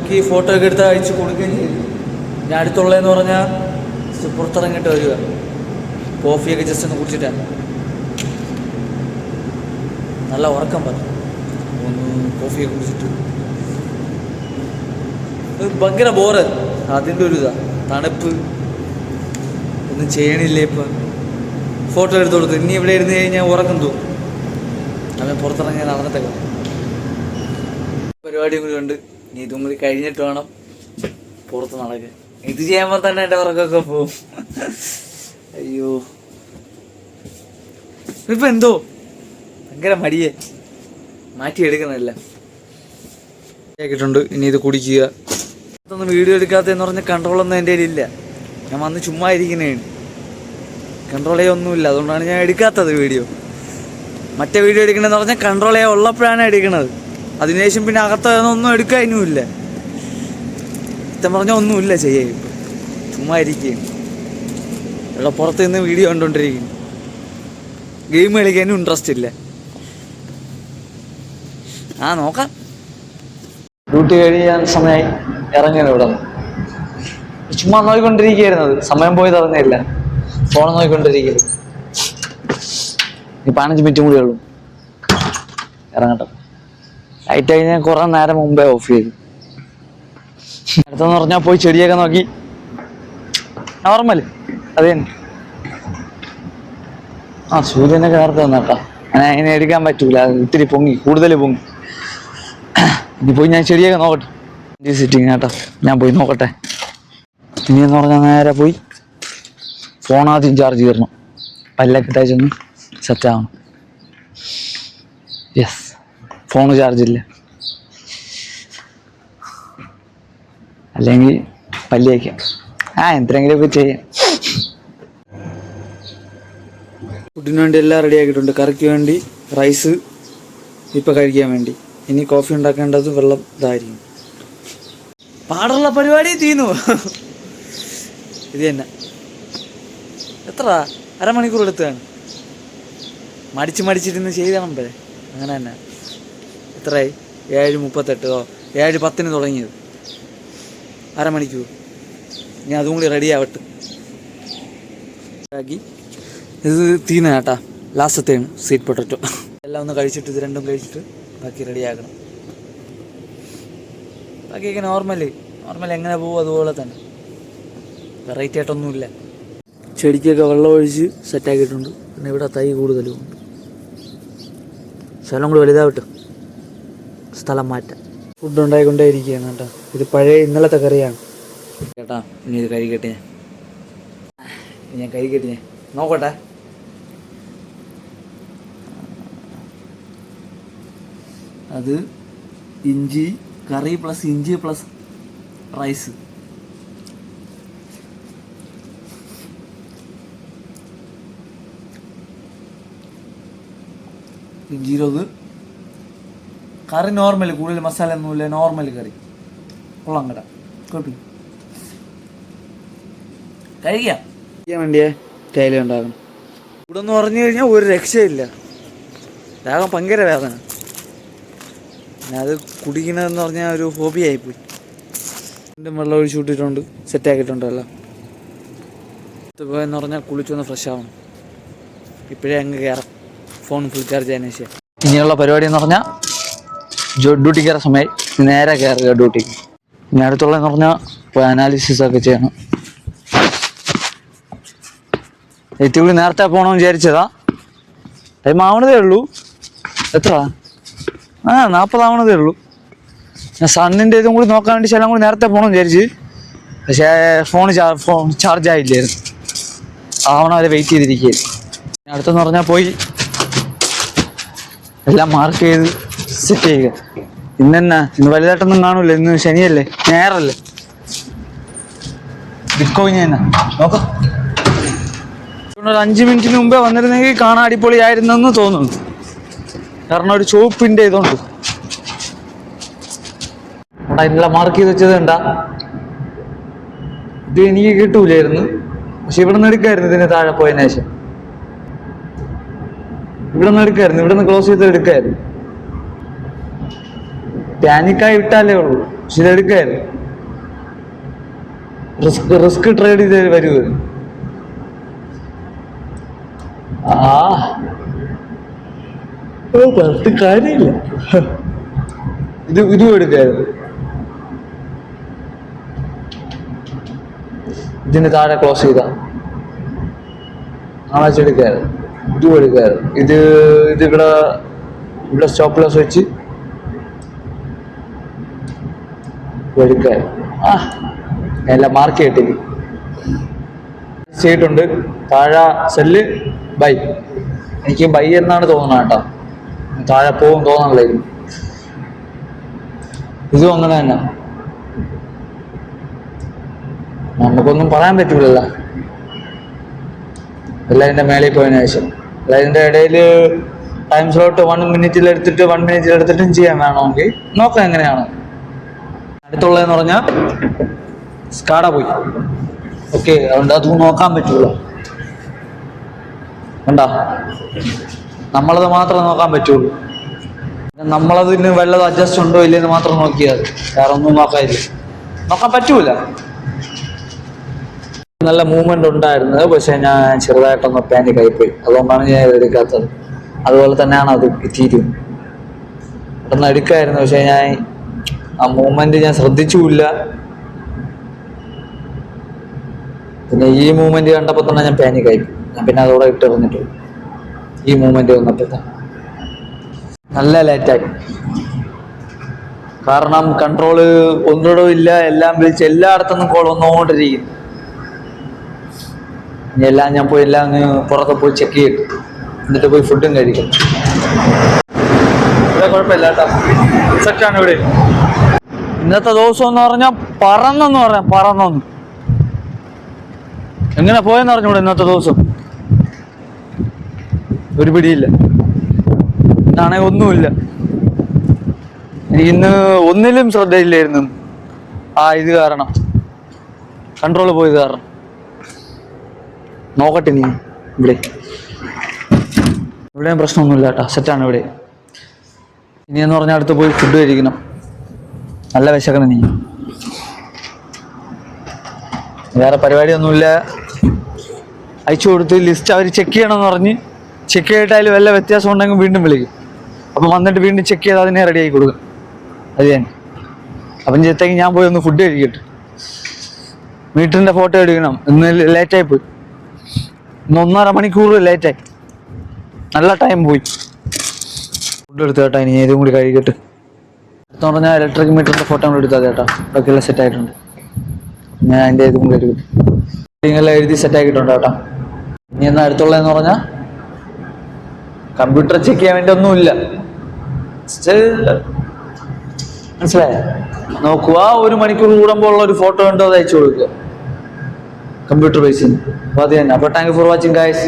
നോക്കി ഫോട്ടോ ഒക്കെ എടുത്ത് അയച്ചു കൊടുക്കുകയും ചെയ്തു. ഞാൻ അടുത്തുള്ളതെന്ന് പറഞ്ഞാൽ പുറത്തിറങ്ങിയിട്ട് വരിക, കോഫിയൊക്കെ ജസ്റ്റ് ഒന്ന് കുടിച്ചിട്ടാണ്. നല്ല ഉറക്കം പറഞ്ഞു, ഒന്ന് കോഫിയൊക്കെ കുടിച്ചിട്ട് ഭയങ്കര ബോറ്. അതിൻ്റെ ഒരു ഇതാണ്, തണുപ്പ്, ഒന്നും ചെയ്യണില്ല. ഇപ്പം ഫോട്ടോ എടുത്ത് കൊടുത്തു. ഇനി ഇവിടെ ഇരുന്ന് കഴിഞ്ഞാൽ ഉറക്കം തോന്നും. അവൻ പുറത്തിറങ്ങി നടന്നിട്ടൊക്കെ പരിപാടിയും കൂടി ഉണ്ട്. ഇനി ഇതും കൂടി കഴിഞ്ഞിട്ട് വേണം പുറത്ത് നടക്കാൻ. ഇത് ചെയ്യുമ്പോൾ തന്നെ എൻ്റെ ഉറക്കമൊക്കെ പോവും. അയ്യോ, ഇപ്പം എന്തോ ഭയങ്കര മടിയെ മാറ്റിയെടുക്കുന്നില്ല. ആക്കിയിട്ടുണ്ട്. ഇനി ഇത് കുടിക്കുക. ഇതൊന്നും വീഡിയോ എടുക്കാത്തതെന്ന് പറഞ്ഞാൽ കൺട്രോളൊന്നും എൻ്റെ കയ്യിലില്ല. ഞാൻ വന്ന് ചുമ്മാ ഇരിക്കുന്നതാണ്, കൺട്രോൾ ഒന്നുമില്ല. അതുകൊണ്ടാണ് ഞാൻ എടുക്കാത്തത് വീഡിയോ. മറ്റേ വീഡിയോ എടുക്കണമെന്ന് പറഞ്ഞാൽ കൺട്രോൾ ഉള്ളപ്പോഴാണ് എടുക്കണത്. അതിനുശേഷം പിന്നെ അകത്തൊന്നും എടുക്കാനുമില്ല. ഇത്തം പറഞ്ഞാൽ ഒന്നുമില്ല ചെയ്യാൻ. ഇപ്പം ചുമ്മാ ഇരിക്കുകയാണ്. ഇവിടെ പുറത്ത് നിന്ന് വീഡിയോ കണ്ടുകൊണ്ടിരിക്കുന്നു. ഗെയിം കളിക്കാനും ഇൻട്രസ്റ്റ് ഇല്ല. നോക്കാം. ഡ്യൂട്ടി കഴിയാൻ സമയമായി. ഇറങ്ങിയാണ് ഇവിടെ. ചുമ്മാ നോക്കിക്കൊണ്ടിരിക്കുകയായിരുന്നത്. സമയം പോയത് അറിഞ്ഞില്ല. ഫോൺ നോക്കിക്കൊണ്ടിരിക്കുന്നത്. ഇനി 15 മിനിറ്റും കൂടെ ഉള്ളൂ ഇറങ്ങട്ടെ. ലൈറ്റ് കഴിഞ്ഞാൽ കുറെ നേരം മുമ്പേ ഓഫ് ചെയ്തു. അടുത്തെന്ന് പറഞ്ഞാൽ പോയി ചെടിയൊക്കെ നോക്കി. നോർമൽ അത് തന്നെ. സൂര്യനൊക്കെ നേരത്തെ വന്നേട്ടാ. അതിനെ എടുക്കാൻ പറ്റൂല, ഇത്തിരി പൊങ്ങി, കൂടുതൽ പൊങ്ങി. ഇനി പോയി ഞാൻ ചെടിയൊക്കെ നോക്കട്ടെ. സിറ്റിങ് കേട്ടോ, ഞാൻ പോയി നോക്കട്ടെ. ഇനിയെന്ന് പറഞ്ഞാൽ നേരെ പോയി ഫോൺ ആദ്യം ചാർജ് ചെയ്യണം. പല്ലൊക്കെ ഇട്ടൊന്ന് സെറ്റാവണം. Yes, phone ചാർജില്ല. അല്ലെങ്കിൽ പല്ല് വയ്ക്കാം. എന്തെങ്കിലുമൊക്കെ ചെയ്യാം. ഫുഡിന് വേണ്ടി എല്ലാം റെഡി ആക്കിയിട്ടുണ്ട്. കറിക്ക് വേണ്ടി റൈസ്, ഇപ്പം കഴിക്കാൻ വേണ്ടി. ഇനി കോഫി ഉണ്ടാക്കേണ്ടത് വെള്ളം ഇതായിരിക്കും. പാടുള്ള പരിപാടി തീർന്നു. ഇത് തന്നെ. എത്ര അരമണിക്കൂർ എടുത്തതാണ്. മടിച്ചിരുന്ന് ചെയ്തണം പോലെ. അങ്ങനെ തന്നെ. എത്രയായി? 7:38. 7:10 തുടങ്ങിയത്. അരമണിക്കൂർ. ഇനി അതും കൂടി റെഡി ആവട്ടെ. ആക്കി ഇത് തീർന്ന കേട്ടാ. ലാസ്റ്റത്തെയാണ് സ്വീറ്റ് പൊട്ടറ്റോ. എല്ലാം ഒന്ന് കഴിച്ചിട്ട്, ഇത് രണ്ടും കഴിച്ചിട്ട് ബാക്കി റെഡിയാക്കണം. ബാക്കിയൊക്കെ നോർമൽ എങ്ങനെ പോകും അതുപോലെ തന്നെ. വെറൈറ്റി ആയിട്ടൊന്നുമില്ല. ചെടിക്കൊക്കെ വെള്ളം ഒഴിച്ച് സെറ്റാക്കിയിട്ടുണ്ട്. പിന്നെ ഇവിടെ തൈ കൂടുതലും ഉണ്ട്. സ്ഥലം കൂടി വലുതാവട്ടെ, സ്ഥലം മാറ്റാം. ഫുഡ് ഉണ്ടായിക്കൊണ്ടേ ഇരിക്കുകയാണ് കേട്ടോ. ഇത് പഴയ ഇന്നലത്തെ കറിയാണ് കേട്ടാ. ഇനി ഇത് കഴിക്കട്ടെ. ഞാൻ കഴിക്കട്ടെ, ഞാൻ നോക്കട്ടെ. അത് ഇഞ്ചി കറി പ്ലസ് ഇഞ്ചി പ്ലസ് റൈസ്. ഇഞ്ചിയിലത് കറി നോർമൽ, കൂടുതൽ മസാല ഒന്നുമില്ല. നോർമൽ കറി കൊള്ളാം കേട്ടോ. കുഴപ്പമില്ല, കഴിക്കാം വേണ്ടിയേ ടൈല ഉണ്ടാകണം. ഇവിടെ എന്ന് പറഞ്ഞു കഴിഞ്ഞാൽ ഒരു രക്ഷയില്ല. ദാഹം ഭയങ്കര വേദന. പിന്നെ അത് കുടിക്കണമെന്ന് പറഞ്ഞാൽ ഒരു ഹോബി ആയിപ്പോയി. വീണ്ടും വെള്ളം ഒഴിച്ചു വിട്ടിട്ടുണ്ട്, സെറ്റാക്കിയിട്ടുണ്ടല്ലോ. പോയെന്ന് പറഞ്ഞാൽ കുളിച്ചൊന്ന് ഫ്രഷ് ആവണം. ഇപ്പോഴേ അങ്ങ് കയറാം. ഫോൺ ഫുൾ ചാർജ് ചെയ്യാൻ ശേഷം. ഇനിയുള്ള പരിപാടി എന്ന് പറഞ്ഞാൽ ഡ്യൂട്ടി കയറാൻ സമയമായി. നേരെ കയറുക ഡ്യൂട്ടിക്ക്. ഇനി അടുത്തുള്ളതെന്ന് പറഞ്ഞാൽ ഇപ്പോൾ അനാലിസിസ് ഒക്കെ ചെയ്യണം. ഏറ്റവും കൂടി നേരത്തെ പോകണമെന്ന് വിചാരിച്ചതാ. ടൈം ആവണതേ ഉള്ളൂ. എത്ര 40 ആവണതേ ഉള്ളൂ. ഞാൻ സണ്ണിൻ്റെ ഇതും കൂടി നോക്കാൻ വേണ്ടി ശലം കൂടി നേരത്തെ പോകണമെന്ന് വിചാരിച്ച്. പക്ഷേ ഫോൺ ചാർജ് ആയില്ലായിരുന്നു. ആവണ വരെ വെയിറ്റ് ചെയ്തിരിക്കുകയായിരുന്നു. അടുത്തെന്ന് പറഞ്ഞാൽ പോയി എല്ലാം മാർക്ക് ചെയ്ത് സെറ്റ് ചെയ്യുക. ഇന്ന് വലുതായിട്ടൊന്നും കാണൂല. ഇന്ന് ശനിയല്ലേ, ഞായറല്ലേ. ബിറ്റ്കോയിൻ തന്നെ നോക്കാം. ഒരു 5 മിനിറ്റിന് മുമ്പേ വന്നിരുന്നെങ്കിൽ കാണാൻ അടിപൊളിയായിരുന്നെന്ന് തോന്നുന്നു. കാരണം ഒരു ചുവപ്പിൻ്റെ ഇതുണ്ട്. അവിടെ അതിനുള്ള മാർക്ക് ചെയ്ത് വെച്ചത് കണ്ടാ. ഇത് എനിക്ക് കിട്ടൂലായിരുന്നു. പക്ഷെ ഇവിടെ നിന്ന് എടുക്കായിരുന്നു. ഇതിന് താഴെ പോയതിനു ശേഷം ഇവിടെ നിന്ന് എടുക്കായിരുന്നു. ഇവിടെ നിന്ന് ക്ലോസ് ചെയ്ത് എടുക്കായിരുന്നു. പാനിക്കായി വിട്ടാലേ ഉള്ളൂ. പക്ഷെ ഇതെടുക്കായിരുന്നു. റിസ്ക് ട്രേഡ് ചെയ്ത് വരുമോ? പറഞ്ഞിട്ട് കാര്യമില്ല. ഇതും എടുക്കായിരുന്നു. ഇതിന് താഴെ ക്ലോസ് ചെയ്ത എടുക്കായിരുന്നു. ഇതും എടുക്കായിരുന്നു. ഇത് ഇവിടെ സ്റ്റോപ്പ് ലോസ് വെച്ച് എടുക്കായിരുന്നു. എല്ലാം മാർക്ക് ചെയ്തിട്ടില്ല. ചെയ്തിട്ടുണ്ട്. താഴെ സെല്ല് ബൈ. എനിക്ക് ബൈ എന്നാണ് തോന്നുന്നത് കേട്ടോ. താഴെ പോകും തോന്നണില്ലായിരുന്നു. ഇതും അങ്ങനെ തന്നെ. നമുക്കൊന്നും പറയാൻ പറ്റൂലല്ലോ. എല്ലാതിൻ്റെ മേളിൽ പോയതിനു ശേഷം എല്ലാതിൻ്റെ ഇടയിൽ ടൈം സ്ലോട്ട് 1 മിനിറ്റിലെടുത്തിട്ടും ചെയ്യാൻ വേണമെങ്കിൽ നോക്കാം എങ്ങനെയാണ്. അടുത്തുള്ളതെന്ന് പറഞ്ഞാൽ സ്കാഡ പോയി. ഓക്കെ, അതുകൊണ്ട് അത് നോക്കാൻ പറ്റൂല. കണ്ടാ, നമ്മളത് മാത്രമേ നോക്കാൻ പറ്റുള്ളൂ. നമ്മളതിന് വല്ലതും അഡ്ജസ്റ്റ് ഉണ്ടോ ഇല്ലെന്ന് മാത്രം നോക്കിയാൽ വേറെ ഒന്നും നോക്കാൻ പറ്റൂല. നല്ല മൂവ്മെന്റ് ഉണ്ടായിരുന്നത്, പക്ഷെ ഞാൻ ചെറുതായിട്ടൊന്ന് പാനിക് ആയിപ്പോയി. അതുകൊണ്ടാണ് ഞാൻ എടുക്കാത്തത്. അതുപോലെ തന്നെയാണ് അത് കിട്ടിയിട്ടും. പെട്ടെന്ന് എടുക്കായിരുന്നു, പക്ഷെ ഞാൻ ആ മൂവ്മെന്റ് ഞാൻ ശ്രദ്ധിച്ചുമില്ല. പിന്നെ ഈ മൂവ്മെന്റ് കണ്ടപ്പോൾ തന്നെ ഞാൻ പാനിക് ആയി. ഞാൻ പിന്നെ അതോടെ ഇട്ടെറിഞ്ഞിട്ട് ഈ മൂവ്മെന്റ് വന്നപ്പോൾ നല്ല ലേറ്റായി. കാരണം കൺട്രോള് ഒന്നിടവും ഇല്ല. എല്ലാം വിളിച്ച് എല്ലായിടത്തുനിന്നും കോൾ വന്നുകൊണ്ടിരിക്കും. എല്ലാം ഞാൻ പോയി എല്ലാം പുറത്ത് പോയി ചെക്ക് ചെയ്യും. എന്നിട്ട് പോയി ഫുഡും കഴിക്കും. ഇവിടെ കുഴപ്പമില്ല കേട്ടോ, സെറ്റാണ് ഇവിടെ. ഇന്നത്തെ ദിവസം എന്ന് പറഞ്ഞാൽ പറന്നൊന്ന് എങ്ങനെ പോയെന്ന് പറഞ്ഞൂടെ. ഇന്നത്തെ ദിവസം ഒരു പിടിയില്ല. ഇന്നാണെങ്കിൽ ഒന്നുമില്ല. എനിക്ക് ഇന്ന് ഒന്നിലും ശ്രദ്ധയില്ലായിരുന്നു. ഇത് കാരണം, കൺട്രോൾ പോയത് കാരണം. നോക്കട്ടെ നീ ഇവിടെയും പ്രശ്നമൊന്നുമില്ല കേട്ടോ, സെറ്റാണ് ഇവിടെ. ഇനിയെന്ന് പറഞ്ഞാൽ അടുത്ത് പോയി ഫുഡ് കഴിക്കണം. നല്ല വിശക്കണം. നീ വേറെ പരിപാടിയൊന്നുമില്ല. അയച്ചു കൊടുത്ത് ലിസ്റ്റ് അവർ ചെക്ക് ചെയ്യണമെന്ന് പറഞ്ഞ് ചെക്ക് ചെയ്തിട്ടായാലും വല്ല വ്യത്യാസം ഉണ്ടെങ്കിൽ വീണ്ടും വിളിക്കും. അപ്പം വന്നിട്ട് വീണ്ടും ചെക്ക് ചെയ്ത് അതിനെ റെഡി ആക്കി കൊടുക്കും. അത് തന്നെ. അപ്പം ചേത്തേക്ക് ഞാൻ പോയി ഒന്ന് ഫുഡ് കഴിക്കട്ടെ. മീറ്ററിൻ്റെ ഫോട്ടോ എടുക്കണം. ഇന്ന് ലേറ്റായി പോയി. ഇന്ന് 1.5 മണിക്കൂർ ലേറ്റായി. നല്ല ടൈം പോയി. ഫുഡ് എടുത്തു കേട്ടോ. ഇനി ഇതും കൂടി കഴിക്കട്ടെ. എടുത്തു പറഞ്ഞാൽ ഇലക്ട്രിക് മീറ്ററിൻ്റെ ഫോട്ടോ കൂടി എടുത്താൽ കേട്ടോ. അതൊക്കെ എല്ലാം സെറ്റായിട്ടുണ്ട്. ഞാൻ അതിൻ്റെ ഇതും കൂടി എടുക്കും. എല്ലാം എഴുതി സെറ്റാക്കിയിട്ടുണ്ട് കേട്ടോ. ഇനി എന്നാ അടുത്തുള്ളതെന്ന് പറഞ്ഞാൽ കമ്പ്യൂട്ടർ ചെക്ക് ചെയ്യാൻ വേണ്ടി ഒന്നുമില്ല. മനസ്സിലായ? നോക്കുക, 1 മണിക്കൂർ കൂടുമ്പോൾ ഉള്ള ഒരു ഫോട്ടോ ഉണ്ടോ അത് അയച്ചു കൊടുക്കുക കമ്പ്യൂട്ടർ ബേസിന്. അപ്പോൾ അത് തന്നെ. അപ്പോൾ thank you for watching guys.